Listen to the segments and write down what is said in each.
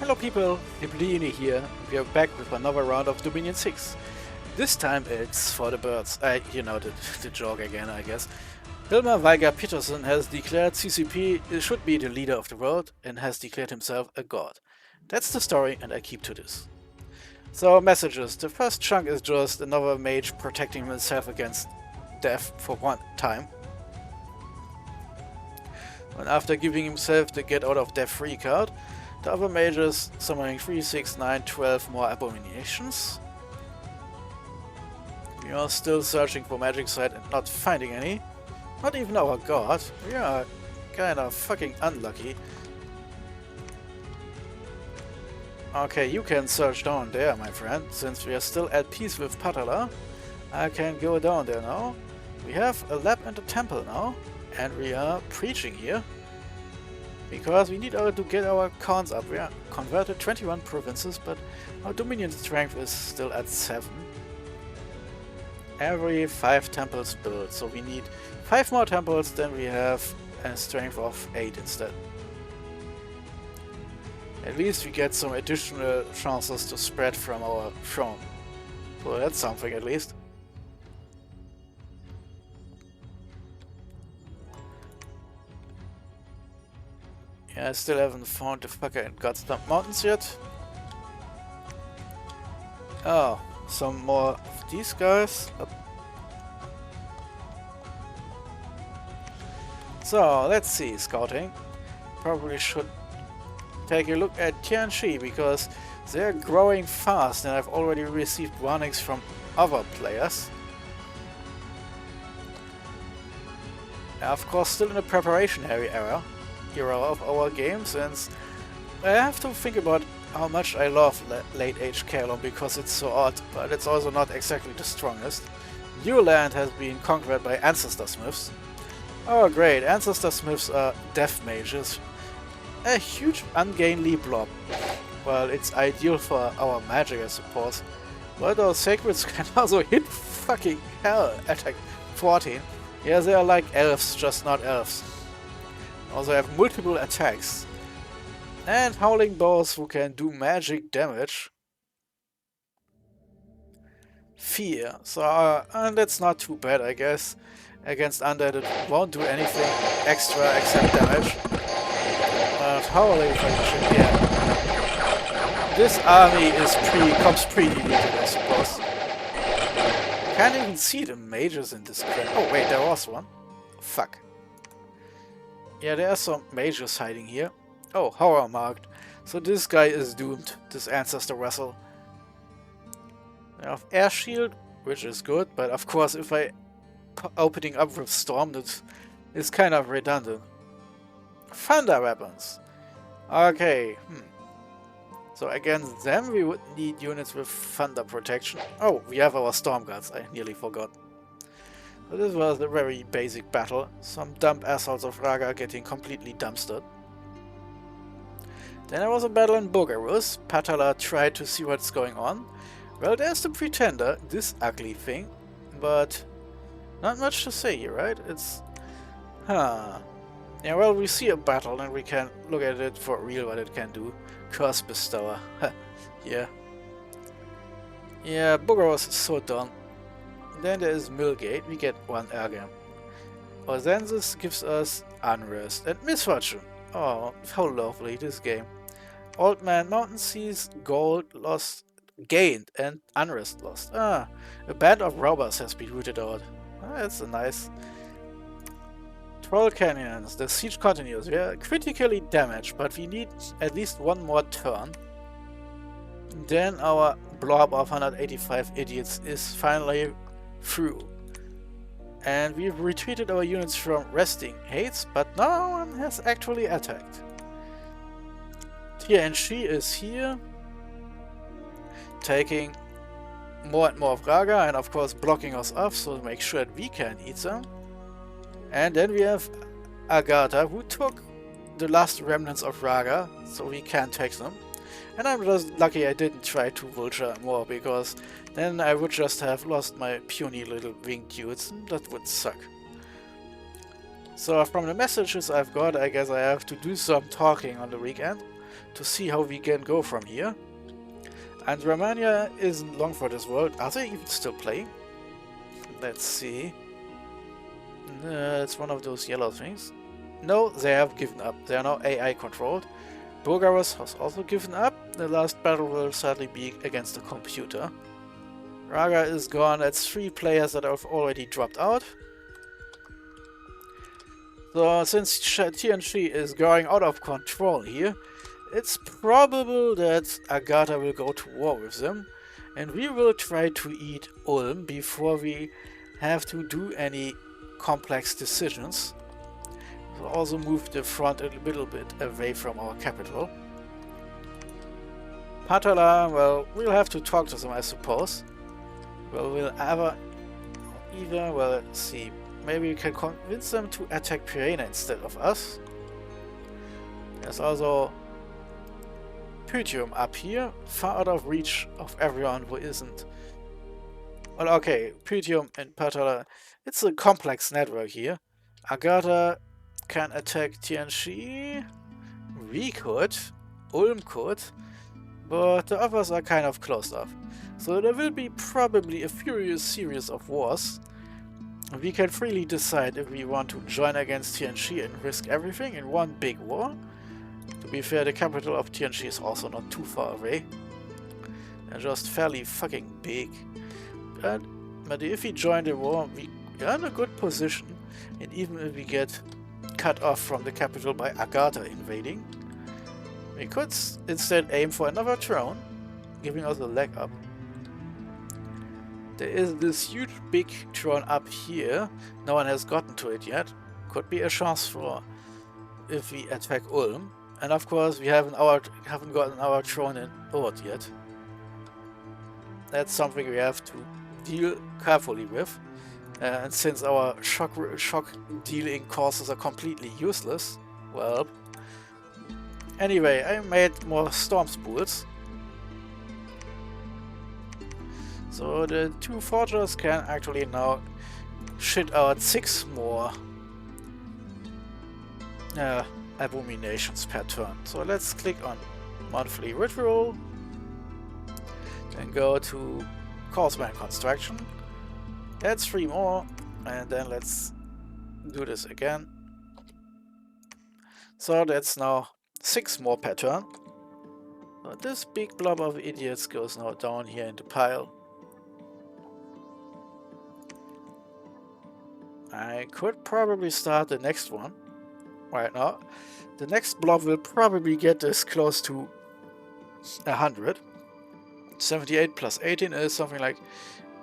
Hello people, Iblini here. We are back with another round of Dominion 6. This time it's for the birds. You know the joke again, I guess. Hilmar Weiger Peterson has declared CCP should be the leader of the world and has declared himself a god. That's the story and I keep to this. So messages. The first chunk is just another mage protecting himself against death for one time. And after giving himself the get out of death free card, the other mages summoning 3, 6, 9, 12 more abominations. We are still searching for magic site and not finding any. Not even our god. We are kinda fucking unlucky. Okay, you can search down there, my friend. Since we are still at peace with Patala, I can go down there now. We have a lab and a temple now. And we are preaching here. Because we need to get our cons up. We are converted 21 provinces, but our Dominion strength is still at 7. Every 5 temples built, so we need 5 more temples, then we have a strength of 8 instead. At least we get some additional chances to spread from our throne. So that's something at least. Yeah, I still haven't found the fucker in Godstump Mountains yet. Oh, some more of these guys. So, let's see, scouting. Probably should take a look at Tianchi because they're growing fast and I've already received warnings from other players. Of course, still in the preparation era of our game, since I have to think about how much I love late age Caelum because it's so odd, but it's also not exactly the strongest. New land has been conquered by ancestor smiths. Oh great, ancestor smiths are death mages. A huge ungainly blob. Well, it's ideal for our magic, I suppose. But our sacreds can also hit fucking hell. Attack 14. Yeah, they are like elves, just not elves. Also have multiple attacks. And howling bows who can do magic damage. Fear. So that's not too bad, I guess. Against undead it won't do anything extra except damage. Howling function, yeah. This army is comes pre-deleted, I suppose. Can't even see the mages in this crap. Oh wait, there was one. Fuck. Yeah, there are some mages hiding here. Oh, horror marked. So this guy is doomed, this ancestor vessel. I have air shield, which is good, but of course if I opening up with storm, that is kind of redundant. Thunder weapons. Okay, So against them we would need units with thunder protection. Oh, we have our storm guards, I nearly forgot. So this was a very basic battle. Some dumb assholes of Raga getting completely dumpstered. Then there was a battle in Bogarus. Patala tried to see what's going on. Well, there's the pretender, this ugly thing. But not much to say here, right? It's... Yeah, well, we see a battle and we can look at it for real what it can do. Curse Bestower. Yeah. Yeah, Bogarus is so done. Then there is Millgate, we get 1 Ergam. Or then this gives us Unrest and Misfortune. Oh, how lovely this game. Old Man Mountain Seas, Gold lost, gained, and Unrest lost. Ah, a band of robbers has been rooted out. Ah, that's a nice. Troll Canyons, the siege continues. We are critically damaged, but we need at least 1 more turn. Then our blob of 185 idiots is finally through. And we've retreated our units from resting hates, but no one has actually attacked. TNC is here, taking more and more of Raga and of course blocking us off so to make sure that we can eat them. And then we have Agatha, who took the last remnants of Raga, so we can't take them. And I'm just lucky I didn't try to vulture more, because then I would just have lost my puny little winged dudes, and that would suck. So from the messages I've got, I guess I have to do some talking on the weekend. to see how we can go from here. And Romania isn't long for this world. Are they even still playing? Let's see. It's one of those yellow things. No, they have given up. They are now AI controlled. Bulgaris has also given up. The last battle will sadly be against a computer. Raga is gone. That's 3 players that have already dropped out. So since TNC is going out of control here, it's probable that Agatha will go to war with them, and we will try to eat Ulm before we have to do any complex decisions. We'll also move the front a little bit away from our capital. Patala, well, we'll have to talk to them, I suppose. Well, well, let's see. Maybe we can convince them to attack Pirena instead of us. There's also Pythium up here, far out of reach of everyone who isn't. Well, okay, Pythium and Patala, it's a complex network here. Agatha can attack Tianchi. We could. Ulm could. But the others are kind of closed off. So there will be probably a furious series of wars. We can freely decide if we want to join against Tianchi and risk everything in one big war. To be fair, the capital of Tianchi is also not too far away. They're just fairly fucking big. But if we join the war, we are in a good position. And even if we get cut off from the capital by Agatha invading, we could instead aim for another throne, giving us a leg up. There is this huge big throne up here. No one has gotten to it yet. Could be a chance for if we attack Ulm. And of course we haven't gotten our throne in Ord yet. That's something we have to deal carefully with. And since our shock dealing courses are completely useless, well... Anyway, I made more storm spools. So the 2 forgers can actually now shit out 6 more abominations per turn. So let's click on monthly ritual and go to Causeway construction. That's 3 more, and then let's do this again. So that's now 6 more per turn. So this big blob of idiots goes now down here in the pile. I could probably start the next one right now. The next blob will probably get this close to 100. 78 plus 18 is something like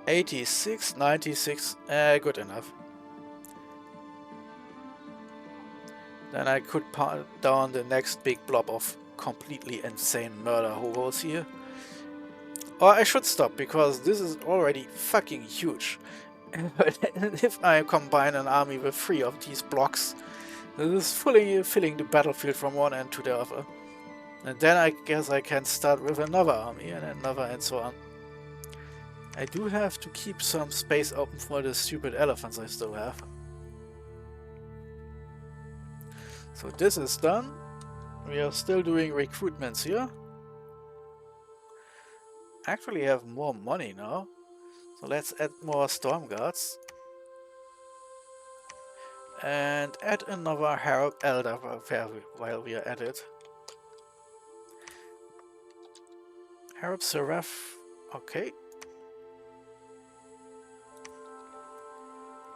86, 96, good enough. Then I could part down the next big blob of completely insane murder hobos here. Or I should stop, because this is already fucking huge. If I combine an army with 3 of these blocks, this is fully filling the battlefield from one end to the other. And then I guess I can start with another army and another and so on. I do have to keep some space open for the stupid elephants I still have. So this is done. We are still doing recruitments here. Actually have more money now. So let's add more storm guards. And add another Herald Elder while we are at it. Herald Seraph, okay.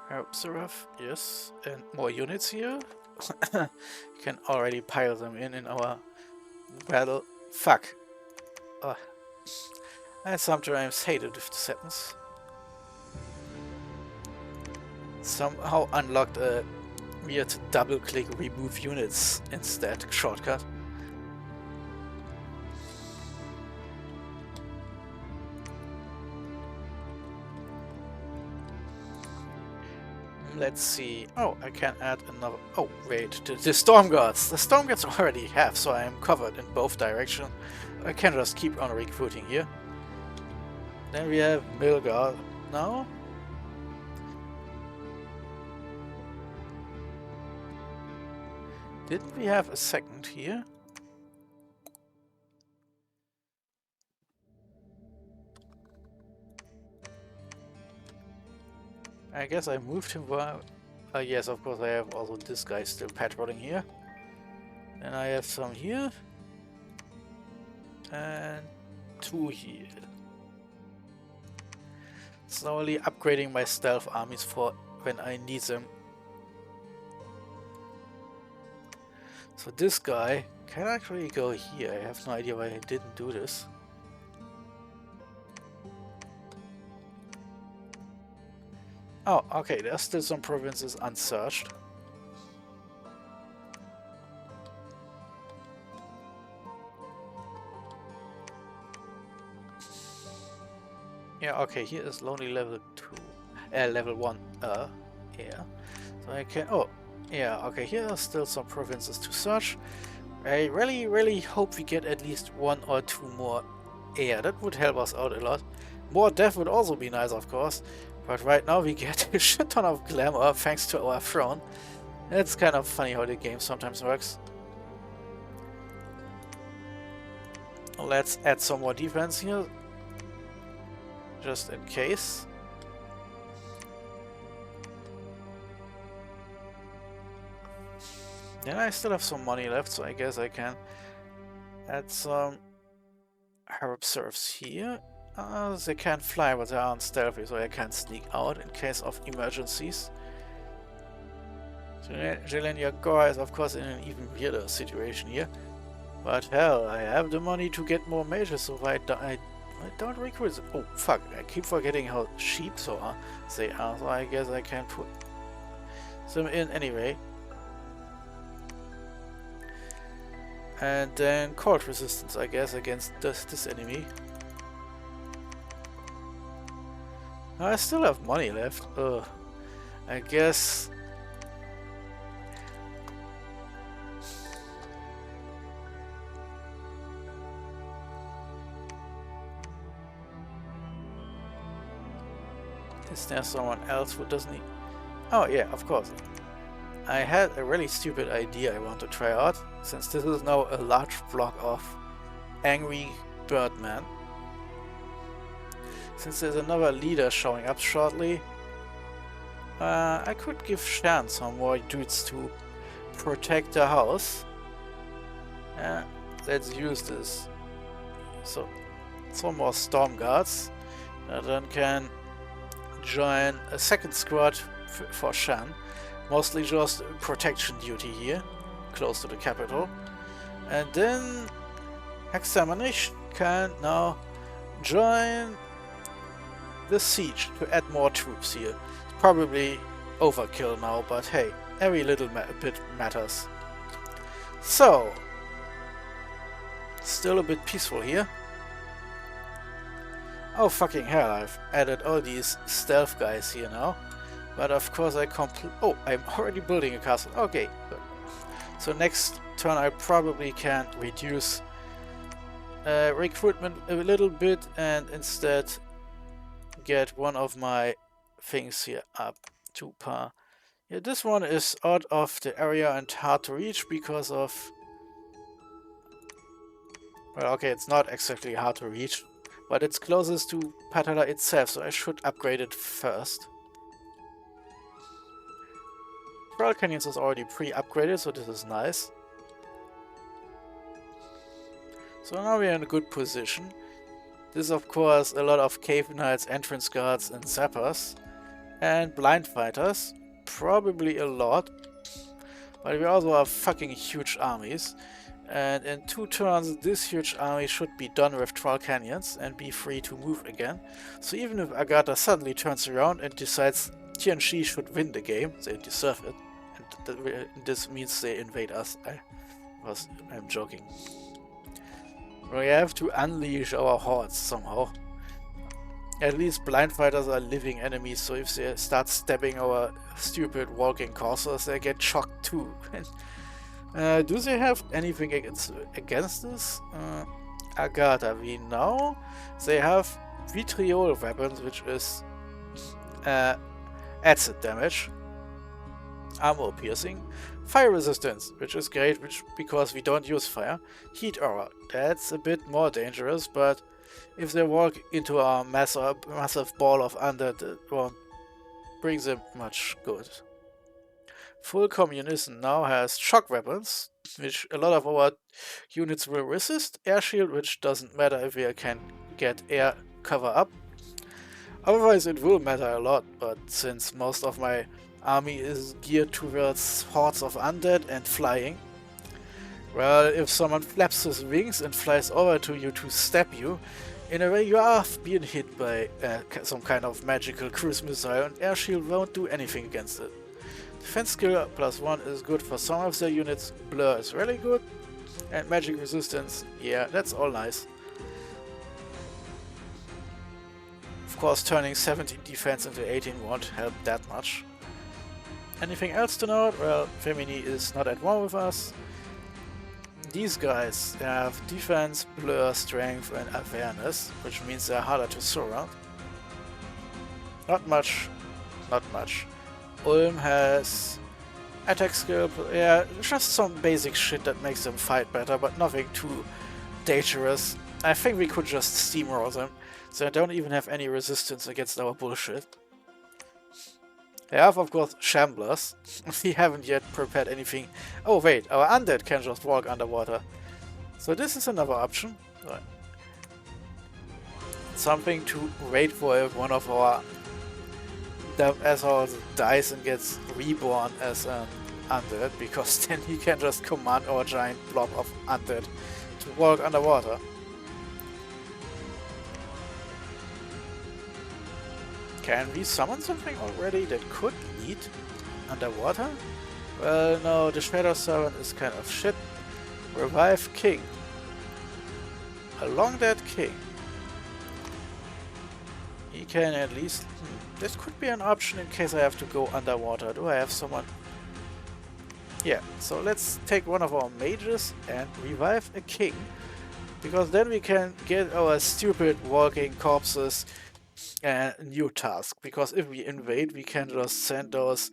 Herald Seraph, yes. And more units here. You can already pile them in our battle. Fuck. I sometimes hate it with the sentence. Somehow unlocked a weird double-click remove units instead shortcut. Let's see. Oh, I can add another. Oh, wait. The Storm Guards. The Storm Guards already have, so I am covered in both directions. I can just keep on recruiting here. Then we have Milgar now. Didn't we have a second here? I guess I moved him where... yes, of course I have also this guy still patrolling here. And I have some here. And 2 here. Slowly upgrading my stealth armies for when I need them. So this guy can actually go here. I have no idea why I didn't do this. Oh, okay, there's still some provinces unsearched. Yeah, okay, here is lonely level 2. Level 1. Yeah. So I can... Oh, yeah, okay, here are still some provinces to search. I really hope we get at least 1 or 2 more air. That would help us out a lot. More death would also be nice, of course. But right now we get a shit ton of glamour thanks to our throne. It's kind of funny how the game sometimes works. Let's add some more defense here. Just in case. Then I still have some money left, so I guess I can add some herb serfs here. They can't fly, but they aren't stealthy, so I can sneak out in case of emergencies. Jelenia Gore is of course in an even weirder situation here. But hell, I have the money to get more mages, so I don't recruit them. Oh fuck, I keep forgetting how cheap they are, so I guess I can put them in anyway. And then cold resistance, I guess, against this enemy. I still have money left. Ugh. I guess... Is there someone else who doesn't need... Oh yeah, of course. I had a really stupid idea I want to try out, since this is now a large block of angry birdmen. Since there's another leader showing up shortly, I could give Shan some more dudes to protect the house. Let's use this. So, some more storm guards that then can join a second squad for Shan. Mostly just protection duty here, close to the capital. And then Examination can now join the siege to add more troops here. It's probably overkill now, but hey, every little bit matters. So, still a bit peaceful here. Oh fucking hell, I've added all these stealth guys here now. But of course oh, I'm already building a castle. Okay, good. So next turn I probably can reduce recruitment a little bit and instead get one of my things here up to par. Yeah, this one is out of the area and hard to reach because of... Well, okay, it's not exactly hard to reach, but it's closest to Patala itself, so I should upgrade it first. Pearl Canyons is already pre-upgraded, so this is nice. So now we are in a good position. This is of course a lot of Cave Knights, Entrance Guards and Zappers. And Blind Fighters. Probably a lot. But we also have fucking huge armies. And in 2 turns this huge army should be done with Troll Canyons and be free to move again. So even if Agatha suddenly turns around and decides Tianxi should win the game, they deserve it. And this means they invade us. I'm joking. We have to unleash our hordes somehow. At least blind fighters are living enemies, so if they start stabbing our stupid walking coursers, they get shocked too. Do they have anything against this? Agatha, we know they have vitriol weapons, which is acid damage, armor piercing, fire resistance, which is great because we don't use fire, heat aura, that's a bit more dangerous, but if they walk into a massive ball of undead, it won't brings him much good. Full communism now has shock weapons, which a lot of our units will resist. Air shield, which doesn't matter if we can get air cover up. Otherwise it will matter a lot, but since most of my army is geared towards hordes of undead and flying, well, if someone flaps his wings and flies over to you to stab you, in a way you are being hit by some kind of magical cruise missile, and air shield won't do anything against it. Defense skill +1 is good for some of their units, blur is really good, and magic resistance, yeah, that's all nice. Of course, turning 17 defense into 18 won't help that much. Anything else to note? Well, Femini is not at war with us. These guys have defense, blur, strength and awareness, which means they're harder to surround. Not much, not much. Ulm has attack skill, yeah, just some basic shit that makes them fight better, but nothing too dangerous. I think we could just steamroll them, so I don't even have any resistance against our bullshit. They have, of course, Shamblers. We haven't yet prepared anything. Oh wait, our undead can just walk underwater. So this is another option. Something to wait for if one of our assholes dies and gets reborn as an undead, because then he can just command our giant blob of undead to walk underwater. Can we summon something already that could lead underwater? Well, no, the Shadow Servant is kind of shit. Revive King. A long dead king. He can at least... this could be an option in case I have to go underwater. Do I have someone? Yeah, so let's take one of our mages and revive a king. Because then we can get our stupid walking corpses a new task. Because if we invade, we can just send those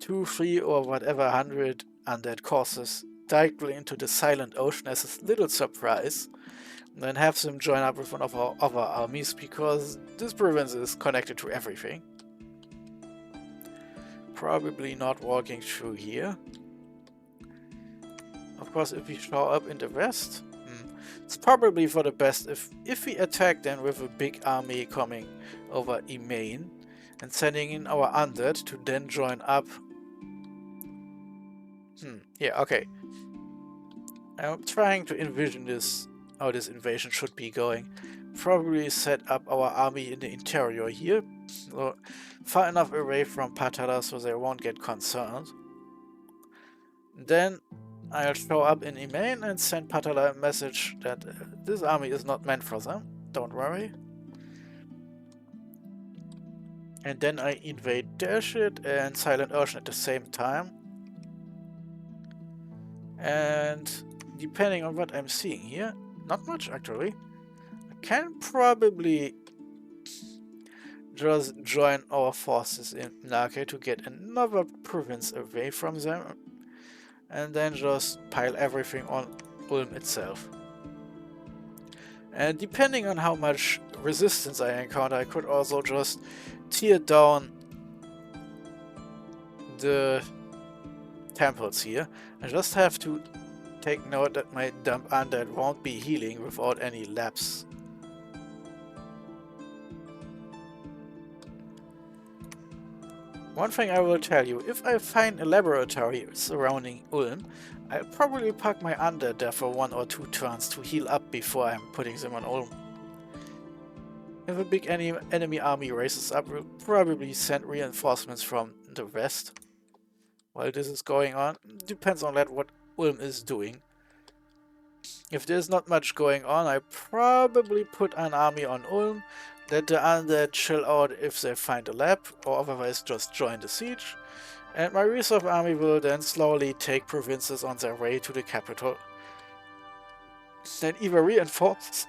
2, 3 or whatever 100 undead corpses directly into the silent ocean as a little surprise. And then have them join up with one of our other armies, because this province is connected to everything. Probably not walking through here. Of course, if we show up in the west, it's probably for the best if we attack then with a big army coming over Emain and sending in our undead to then join up. Yeah, okay. I'm trying to envision this, how this invasion should be going. Probably set up our army in the interior here, so far enough away from Patala so they won't get concerned. Then I'll show up in Emain and send Patala a message that this army is not meant for them, don't worry. And then I invade their shit and Silent Ocean at the same time. And depending on what I'm seeing here, not much actually, I can probably just join our forces in Nake to get another province away from them, and then just pile everything on Ulm itself. And depending on how much resistance I encounter, I could also just tear down the temples here. I just have to take note that my dump undead won't be healing without any lapse. One thing I will tell you, if I find a laboratory surrounding Ulm, I'll probably park my undead there for 1 or 2 turns to heal up before I'm putting them on Ulm. If a big enemy army races up, we'll probably send reinforcements from the west. While this is going on, depends on what Ulm is doing. If there's not much going on, I probably put an army on Ulm, let the undead chill out if they find a lab, or otherwise just join the siege, and my reserve army will then slowly take provinces on their way to the capital. Then either reinforce,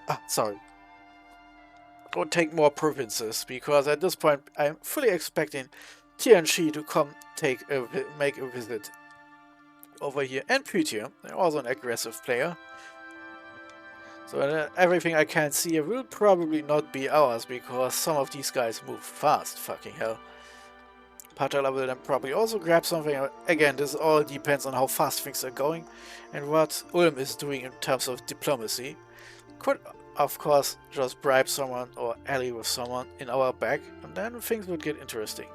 or take more provinces, because at this point I'm fully expecting Tianchi to come make a visit over here, and Pythium, they're also an aggressive player. So everything I can see here will probably not be ours, because some of these guys move fast, fucking hell. Patala will then probably also grab something. Again, this all depends on how fast things are going and what Ulm is doing in terms of diplomacy. Could, of course, just bribe someone or ally with someone in our back, and then things would get interesting.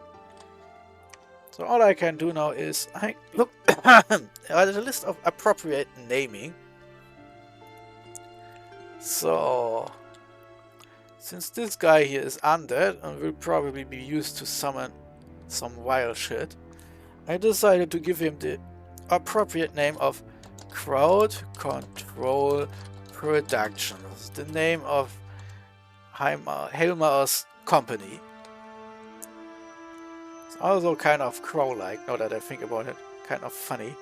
So all I can do now is look at the list of appropriate naming. So, since this guy here is undead and will probably be used to summon some wild shit, I decided to give him the appropriate name of Crowd Control Productions, the name of Helmer's company. It's also kind of crow-like, now that I think about it, kind of funny.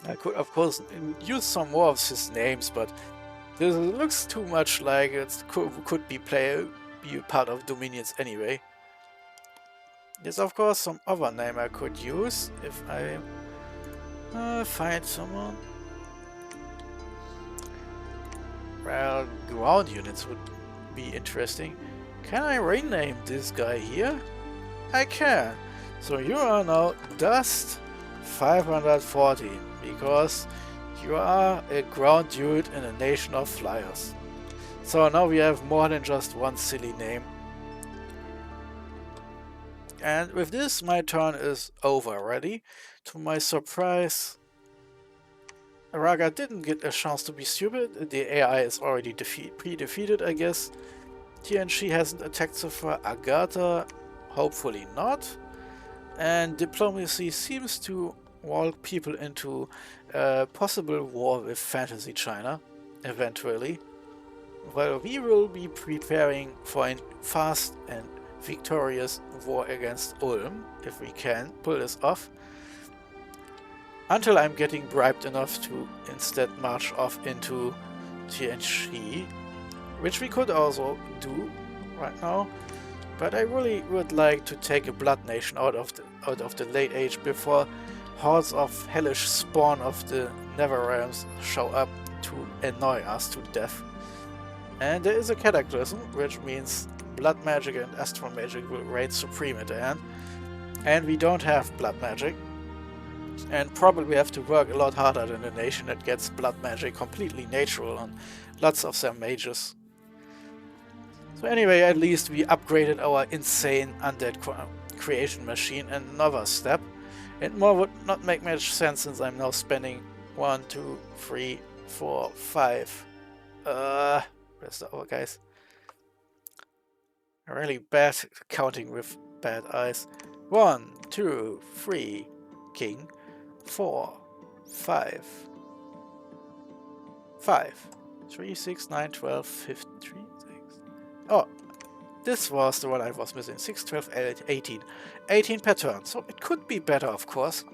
I could of course use some more of his names, but this looks too much like it could be part of Dominions anyway. There's of course some other name I could use if I find someone. Well, ground units would be interesting. Can I rename this guy here? I can. So you are now Dust 514 because you are a ground dude in a nation of flyers. So now we have more than just one silly name. And with this, my turn is over already. To my surprise, Raga didn't get a chance to be stupid. The AI is already pre-defeated, I guess. TNG hasn't attacked so far. Agatha, hopefully not. And diplomacy seems to walk people into a possible war with Fantasy China, eventually. Well, we will be preparing for a fast and victorious war against Ulm, if we can pull this off. Until I'm getting bribed enough to instead march off into TNG, which we could also do right now. But I really would like to take a blood nation out of the late age before hordes of hellish spawn of the Netherrealms show up to annoy us to death. And there is a cataclysm, which means blood magic and astral magic will reign supreme at the end. And we don't have blood magic. And probably have to work a lot harder than a nation that gets blood magic completely natural on lots of their mages. So anyway, at least we upgraded our insane undead creation machine another step. And more would not make much sense since I'm now spending 1, 2, 3, 4, 5. Where's the other guys? Really bad counting with bad eyes. 1, 2, 3, king. 4, 5. 5. 3, 6, 9, 12, 15, 3, 6. Oh, this was the one I was missing. 6, 12, 18. 18 per turn. So it could be better, of course.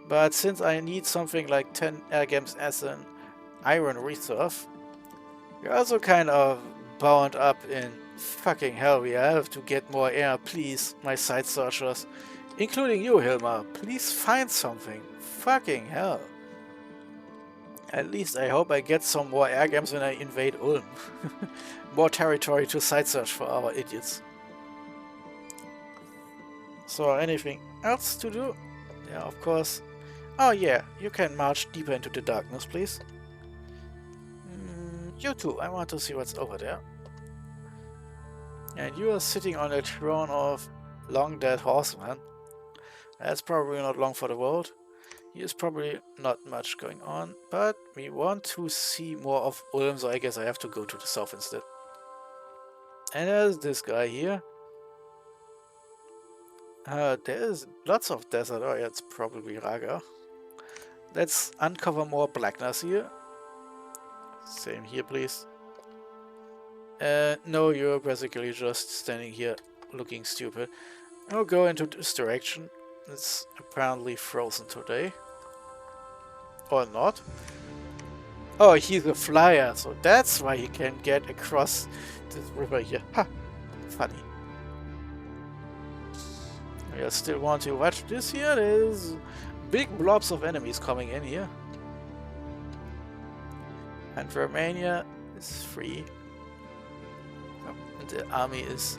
But since I need something like 10 air games as an iron reserve, we're also kind of bound up in fucking hell. We have to get more air, please, my side searchers. Including you, Hilma. Please find something. Fucking hell. At least I hope I get some more air games when I invade Ulm. More territory to side search for our idiots. So anything else to do? Yeah, of course. Oh yeah, you can march deeper into the darkness, please. You too, I want to see what's over there. And you are sitting on a throne of long dead horseman. That's probably not long for the world. Here's probably not much going on, but we want to see more of Ulm, so I guess I have to go to the south instead. And there's this guy here. There's lots of desert. Oh, yeah, it's probably Raga. Let's uncover more blackness here. Same here, please. No, you're basically just standing here looking stupid. I'll go into this direction. It's apparently frozen today. Or not. Oh, he's a flyer, so that's why he can get across this river here. Ha! Funny. I still want to watch this here. There's big blobs of enemies coming in here. And Romania is free. Oh, the army is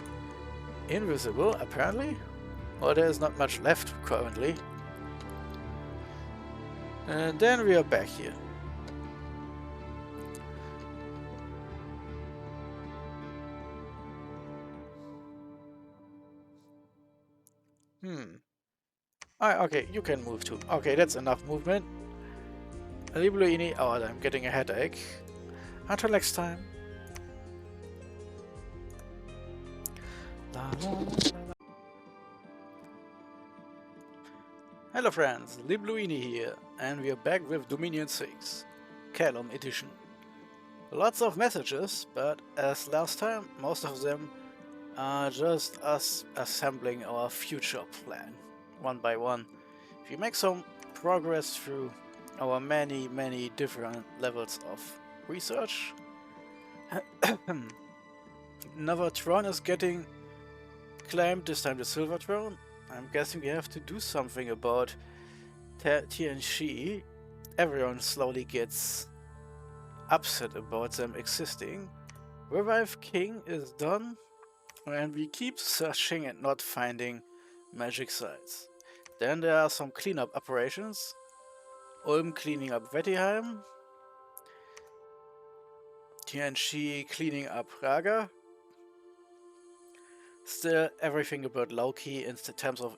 invisible, apparently. Well, there is not much left currently. And then we are back here. Okay, you can move too. Okay, that's enough movement. Libluini. Oh, I'm getting a headache. Until next time. La, la, la, la. Hello friends, Libluini here, and we are back with Dominion 6, Caelum edition. Lots of messages, but as last time, most of them are just us assembling our future plan, one by one. If we make some progress through our many different levels of research, another throne is getting claimed, this time the silver throne. I'm guessing we have to do something about TNC. Everyone slowly gets upset about them existing. Revive King is done, and we keep searching and not finding magic sites. Then there are some cleanup operations. Ulm cleaning up Vettiheim. TNC cleaning up Raga. Still everything about Loki in terms of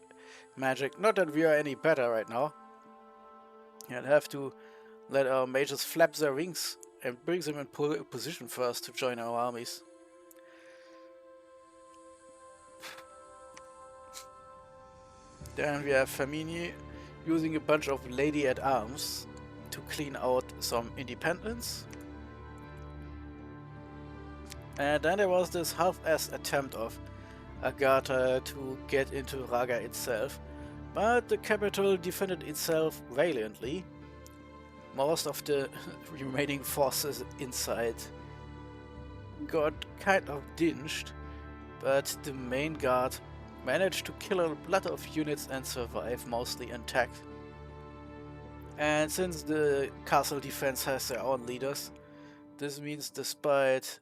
magic. Not that we are any better right now. You'll have to let our mages flap their wings and bring them in position first to join our armies. Then we have Famini using a bunch of lady-at-arms to clean out some independence. And then there was this half-assed attempt of Agatha to get into Raga itself, but the capital defended itself valiantly. Most of the remaining forces inside got kind of dinged, but the main guard managed to kill a lot of units and survive mostly intact. And since the castle defense has their own leaders, this means despite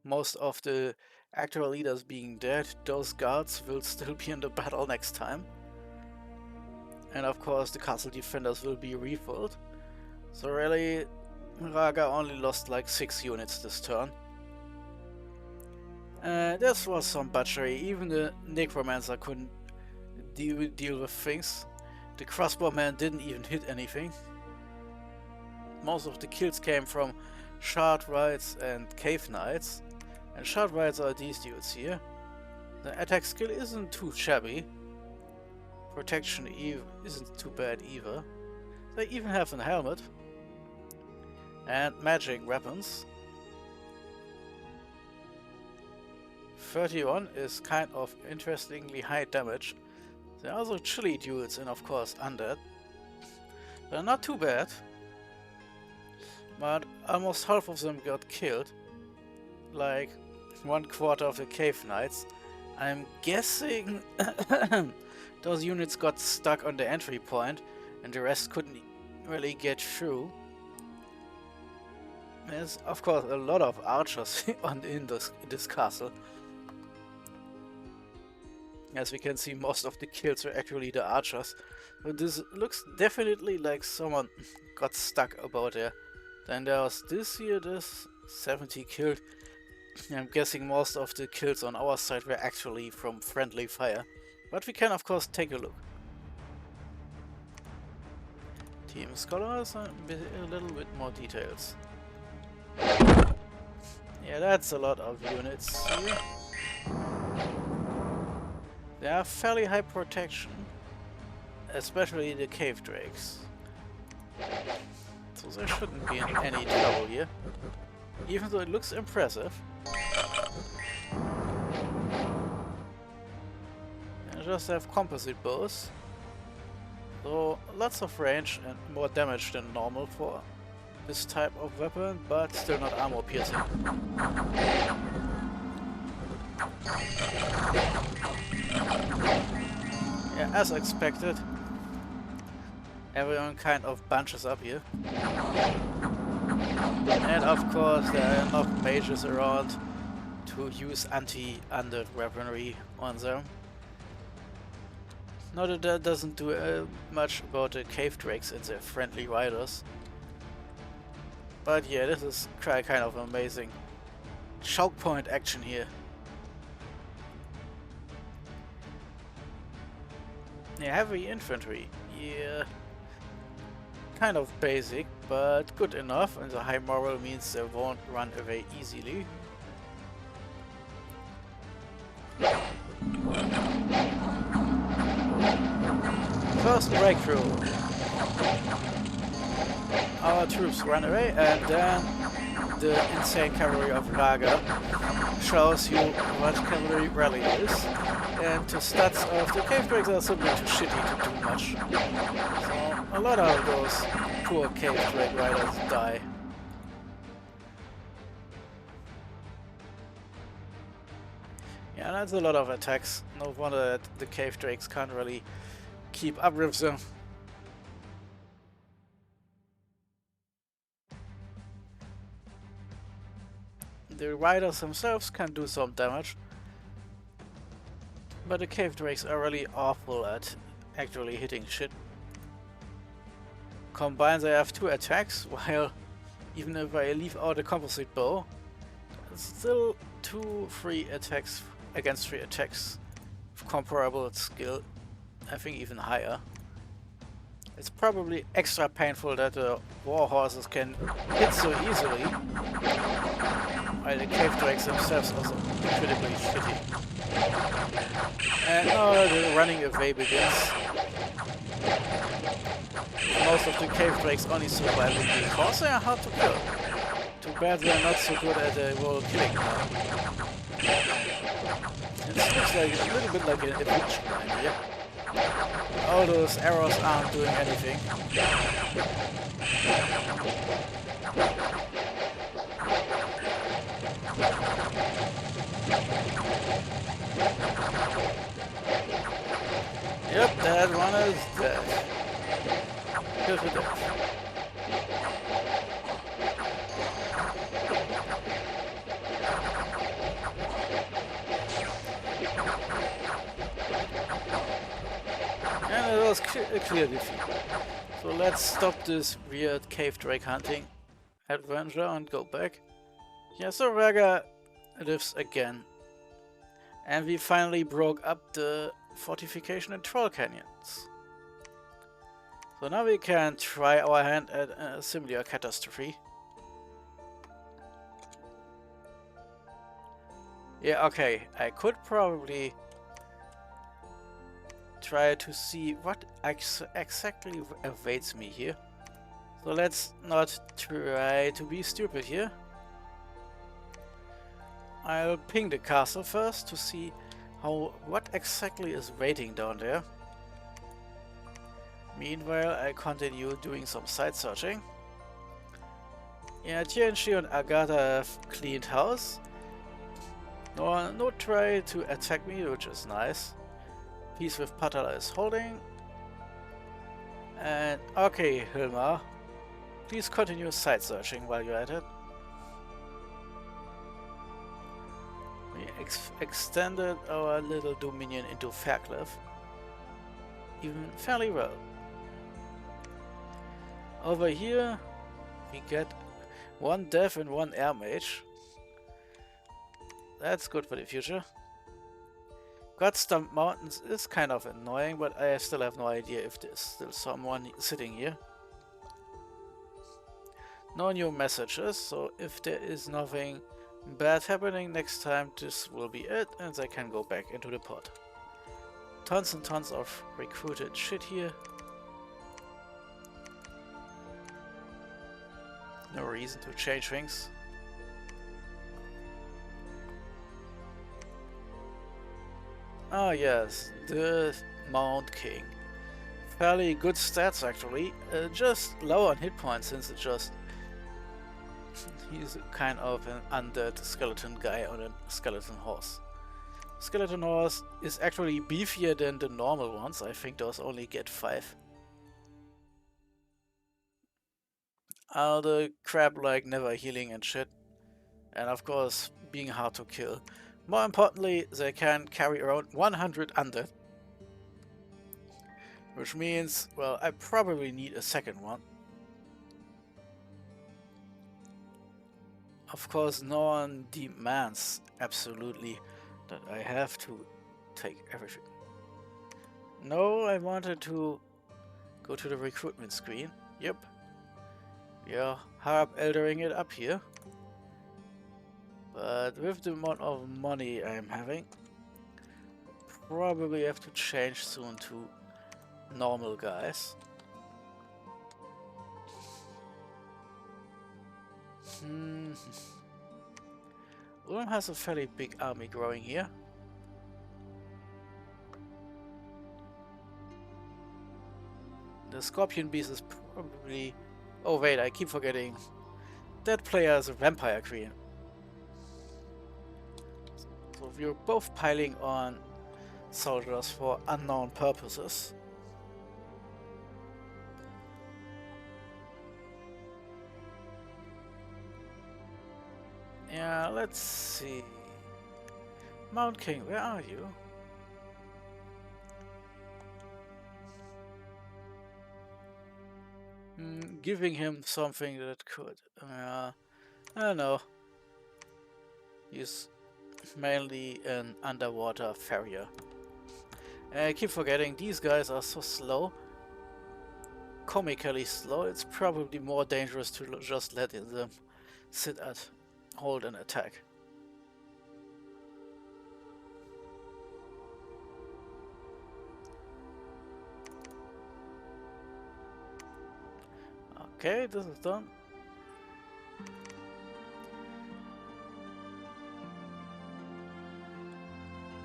most of the actual leaders being dead, those guards will still be in the battle next time. And of course the castle defenders will be refilled. So really, Raga only lost like 6 units this turn. This was some butchery. Even the necromancer couldn't deal with things. The crossbowman didn't even hit anything. Most of the kills came from shard rights and cave knights. And shard rights are these dudes here. The attack skill isn't too shabby. Protection isn't too bad either. They even have a helmet. And magic weapons. 31 is kind of interestingly high damage. There are also chilly dudes and of course undead. They're not too bad. But almost half of them got killed. Like 1/4 of the cave knights. I'm guessing those units got stuck on the entry point and the rest couldn't really get through. There's of course a lot of archers in this castle. As we can see, most of the kills were actually the archers. But this looks definitely like someone got stuck about there. Then there was this here, this 70 killed. I'm guessing most of the kills on our side were actually from friendly fire. But we can of course take a look. Team Scholars, a little bit more details. Yeah, that's a lot of units here. They have fairly high protection, especially the cave drakes. So there shouldn't be any trouble here, even though it looks impressive. I just have composite bows, so lots of range and more damage than normal for this type of weapon, but still not armor piercing. Yeah, as expected, everyone kind of bunches up here. And of course there are enough mages around to use anti-undead weaponry on them. Not that that doesn't do much about the cave drakes and their friendly riders. But yeah, this is kind of amazing. Choke point action here. Yeah, heavy infantry. Yeah. Kind of basic, but good enough, and the high moral means they won't run away easily. First breakthrough. Our troops run away, and then the insane cavalry of Raga shows you what cavalry rally is, and the stats of the cave drakes are simply too shitty to do much. So a lot of those poor cave drake riders die. Yeah, that's a lot of attacks. No wonder that the cave drakes can't really keep up with them. The riders themselves can do some damage, but the cave drakes are really awful at actually hitting shit. Combined they have 2 attacks, while even if I leave out a composite bow, it's still 3 attacks against 3 attacks of comparable skill, I think even higher. It's probably extra painful that the war horses can hit so easily, while the cave drakes themselves are so incredibly shitty. And now the running away begins. Most of the cave drakes only survive because they are hard to kill. Too bad they are not so good at the whole killing now. It looks like a little bit like an eviction line here. All those arrows aren't doing anything. Yep, that one is dead. Good for death. And it was a clear defeat. So let's stop this weird cave drake hunting adventure and go back. Yeah, so Raga lives again. And we finally broke up the fortification in Troll Canyons. So now we can try our hand at a similar catastrophe. Yeah, okay, I could probably try to see what exactly awaits me here. So let's not try to be stupid here. I'll ping the castle first to see what exactly is waiting down there. Meanwhile, I continue doing some site searching. Yeah, TNG and Agatha have cleaned house. No try to attack me, which is nice. Peace with Patala is holding. And okay, Hilmar, please continue site searching while you're at it. We extended our little dominion into Faircliff, even fairly well. Over here we get 1 dev and 1 air mage. That's good for the future. Godstump Mountains is kind of annoying, but I still have no idea if there's still someone sitting here. No new messages, so if there is nothing bad happening next time, this will be it, and I can go back into the pod. Tons and tons of recruited shit here. No reason to change things. Ah yes, the Mount King. Fairly good stats actually, just low on hit points since it's just... he's kind of an undead skeleton guy on a skeleton horse. Skeleton horse is actually beefier than the normal ones, I think those only get 5. The crab like never healing and shit. And of course being hard to kill. More importantly, they can carry around 100 undead. Which means, well, I probably need a second one. Of course, no one demands absolutely that I have to take everything. No, I wanted to go to the recruitment screen. Yep. Yeah, harp eldering it up here. But with the amount of money I'm having, probably have to change soon to normal guys. Ulm has a fairly big army growing here. The Scorpion Beast is probably... Oh wait, I keep forgetting. That player is a Vampire Queen. So we're both piling on soldiers for unknown purposes. Yeah, let's see. Mount King, where are you? Giving him something that could... I don't know. He's mainly an underwater farrier. And I keep forgetting, these guys are so slow. Comically slow. It's probably more dangerous to just let them sit at hold and attack. Okay, this is done.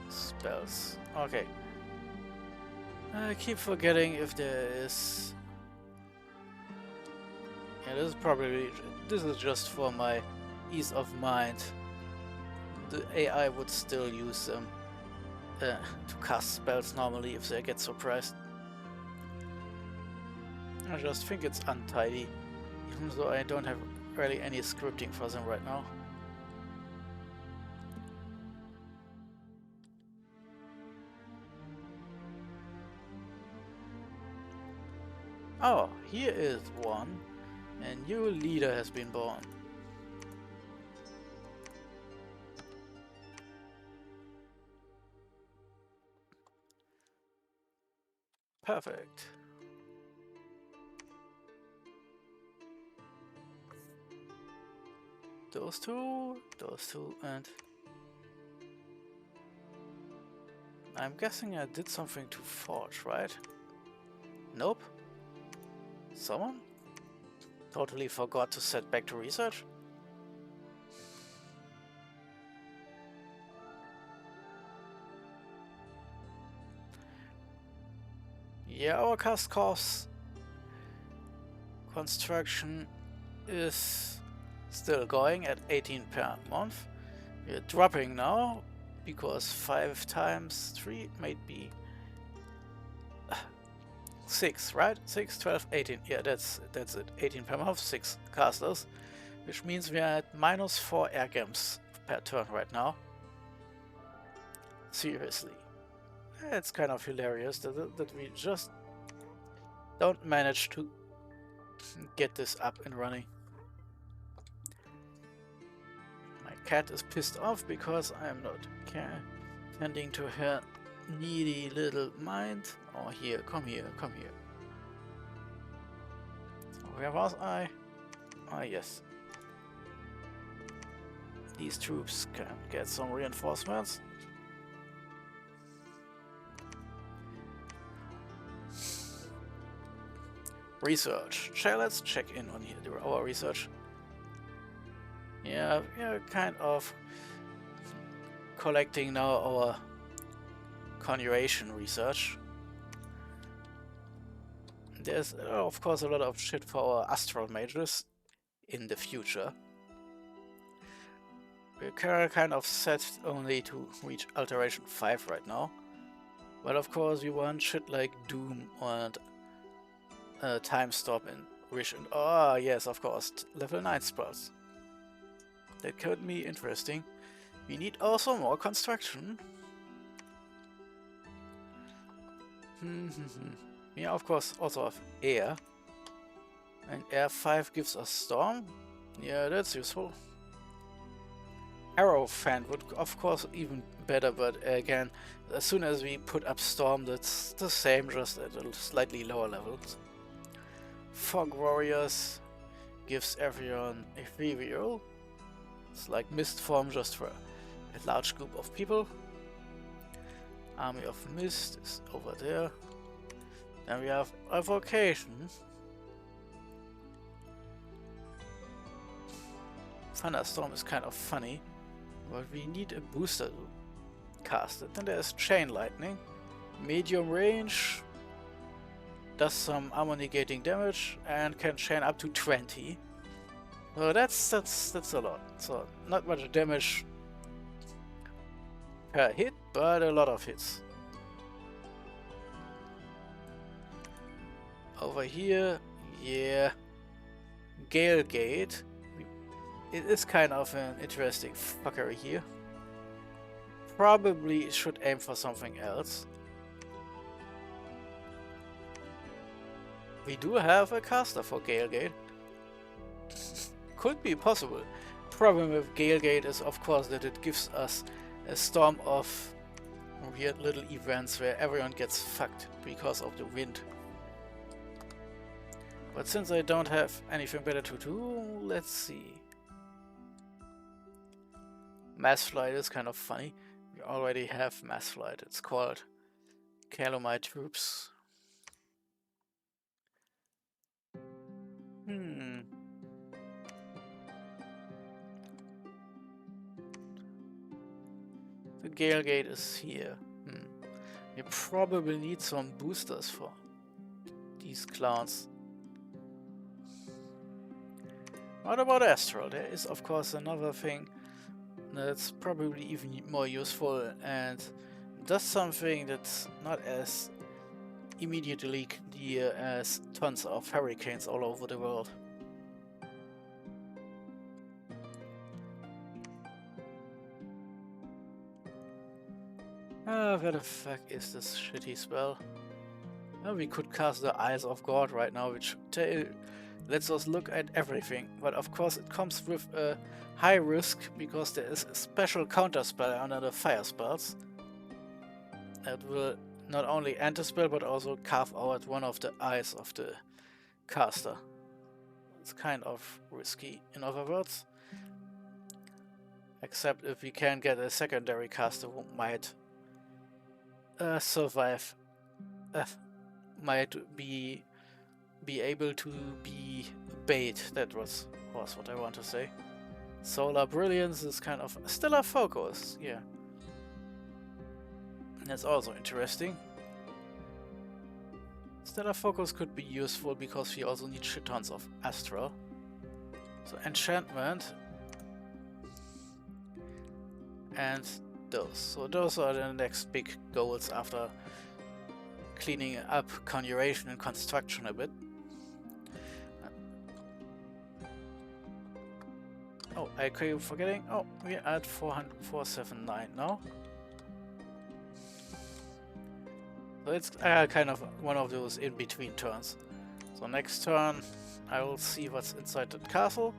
Spells. Okay. I keep forgetting if there is... Yeah, this is probably... This is just for my ease of mind. The AI would still use them to cast spells normally if they get surprised. I just think it's untidy, even though I don't have really any scripting for them right now. Oh, here is one. A new leader has been born. Perfect. Those two, and... I'm guessing I did something to Forge, right? Nope. Someone? Totally forgot to set back to research? Yeah, our cast cost construction is still going at 18 per month. We're dropping now because 5 times 3 might be 6, right? 6, 12, 18. Yeah, that's it. 18 per month, 6 casters, which means we are at -4 air games per turn right now. Seriously. It's kind of hilarious that we just don't manage to get this up and running. My cat is pissed off because I'm not tending to her needy little mind. Oh, here, come here, come here. Where was I? Ah, yes. These troops can get some reinforcements. Research. Let's check in on here, our research. Yeah, we are kind of collecting now our conjuration research. There's of course a lot of shit for our astral mages in the future. We're kind of set only to reach alteration 5 right now. But of course we want shit like Doom and time stop and vision. Oh yes, of course, level 9 spells. That could be interesting. We need also more construction. We of course also have air. And air 5 gives us storm. Yeah, that's useful. Arrow fan would of course even better, but again, as soon as we put up storm, that's the same, just at a slightly lower levels. Fog warriors gives everyone ethereal. It's like mist form just for a large group of people. Army of Mist is over there. Then we have evocation. Thunderstorm is kind of funny, but we need a booster to cast it. Then there's Chain Lightning. Medium range, does some armor negating damage and can chain up to 20. So that's a lot. So not much damage per hit, but a lot of hits. Over here, yeah, Gale Gate. It is kind of an interesting fuckery here. Probably should aim for something else. We do have a caster for Gale Gate. Could be possible. Problem with Gale Gate is of course that it gives us a storm of weird little events where everyone gets fucked because of the wind. But since I don't have anything better to do, let's see. Mass Flight is kind of funny. We already have Mass Flight. It's called Caelum Troops. The Gale Gate is here. We probably need some boosters for these clowns. What about Astral? There is of course another thing that's probably even more useful and does something that's not as immediately clear as tons of hurricanes all over the world. Where the fuck is this shitty spell? Well, we could cast the Eyes of God right now, which lets us look at everything, but of course it comes with a high risk because there is a special counter spell under the fire spells that will not end the spell but also carve out one of the eyes of the caster. It's kind of risky, in other words. Except if we can get a secondary caster who might survive, might be able to be bait. That was what I want to say. Solar Brilliance is kind of Stellar Focus, yeah. That's also interesting. Stellar Focus could be useful because we also need shit tons of Astral. So Enchantment and those. So those are the next big goals after cleaning up Conjuration and Construction a bit. Oh, I keep forgetting. Oh, we're at 479 now. So it's kind of one of those in-between turns. So next turn I will see what's inside the castle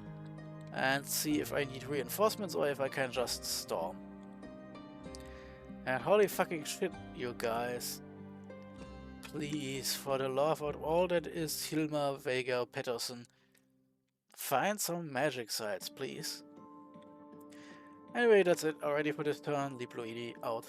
and see if I need reinforcements or if I can just storm. And holy fucking shit, you guys. Please, for the love of all that is Hilma, Vega, Petterson, find some magic sites, please. Anyway, that's it already for this turn. Diploidi out.